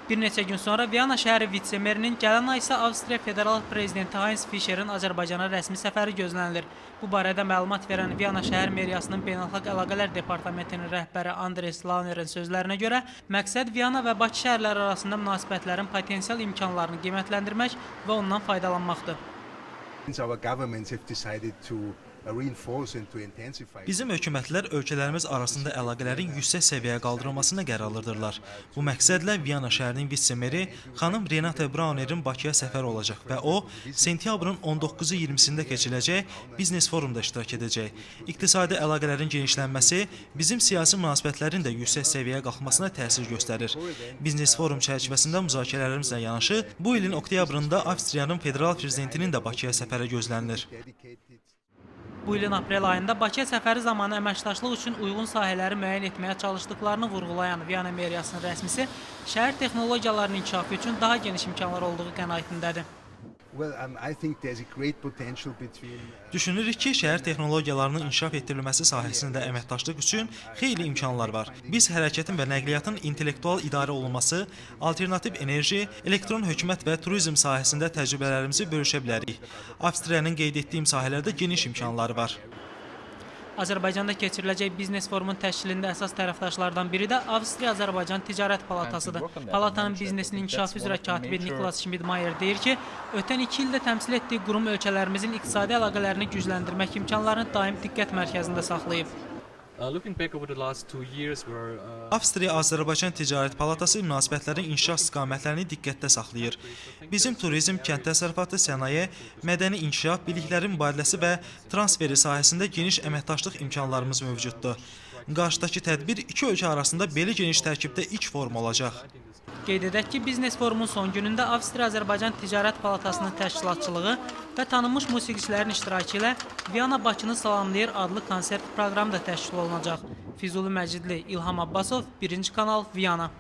Bir neçə gün sonra Viyana şəhəri vitse-merinin, gələn ay isə Avstriya Federal Prezidenti Heinz Fischer'in Azərbaycana rəsmi səfəri gözlənilir. Bu barədə məlumat verən Viyana şəhər meriyasının Beynəlxalq Əlaqələr Departamentinin rəhbəri Andres Launerin sözlərinə görə, məqsəd Viyana və Bakı şəhərləri arasında münasibətlərin potensial imkanlarını qiymətləndirmək və ondan faydalanmaqdır. Bizim hökumətlər ölkələrimiz arasında əlaqələrin yüksək səviyyəyə qaldırılmasına qərarlıdırlar. Bu məqsədlə Viyana şəhərinin vitse-meri xanım Renate Braunerin Bakıya səfər olacaq və o, sentyabrın 19-u 20-sində keçiriləcək biznes forumda iştirak edəcək. İqtisadi əlaqələrin genişlənməsi bizim siyasi münasibətlərin də yüksək səviyyəyə qalxmasına təsir göstərir. Biznes forum çərçivəsində müzakirələrimizlə yanaşı, bu ilin oktyabrında Avstriyanın federal prezidentinin də Bakıya səfəri gözlənilir. Bu ilin aprel ayında Bakıya səfəri zamanı əməkdaşlıq üçün uyğun sahələri müəyyən etməyə çalışdıqlarını vurğulayan Viyana meriyasının rəsmisi, şəhər texnologiyalarının inkişafı üçün daha geniş imkanlar olduğu qənaətindədir. Düşünürük ki, şəhər texnologiyalarının inkişaf etdirilməsi sahəsində əməkdaşlıq üçün xeyli imkanlar var. Biz hərəkətin və nəqliyyatın intellektual idarə olunması, alternativ enerji, elektron hökumət və turizm sahəsində təcrübələrimizi bölüşə bilərik. Avstriyanın qeyd etdiyim sahələrdə geniş imkanları var. Azərbaycanda keçiriləcək biznes forumun təşkilində əsas tərəfdaşlardan biri də Avstriya-Azərbaycan Ticarət Palatasıdır. Palatanın biznesinin inkişafı üzrə katibi Niklas Schmidmayer deyir ki, ötən 2 ildə təmsil etdiyi qurum ölkələrimizin iqtisadi əlaqələrini gücləndirmək imkanlarını daim diqqət mərkəzində saxlayıb. Avstriya-Azərbaycan Ticarət Palatası münasibətlərin inkişaf istiqamətlərini diqqətdə saxlayır. Bizim turizm, kənd təsərrüfatı, sənaye, mədəni inkişaf, biliklərin mübadiləsi və transferi sahəsində geniş əməkdaşlıq imkanlarımız mövcuddur. Qarşıdakı tədbir iki ölkə arasında belə geniş tərkibdə ilk forum olacaq. Qeyd edək ki, biznes forumun son günündə Avstriya-Azərbaycan Ticarət Palatasının təşkilatçılığı və tanınmış musiqiçilərin iştirakı ilə Viyana Bakını Salamlayır adlı konsert proqramı da təşkil olunacaq. Füzuli Məcidli, İlham Abbasov, 1-ci kanal, Viyana.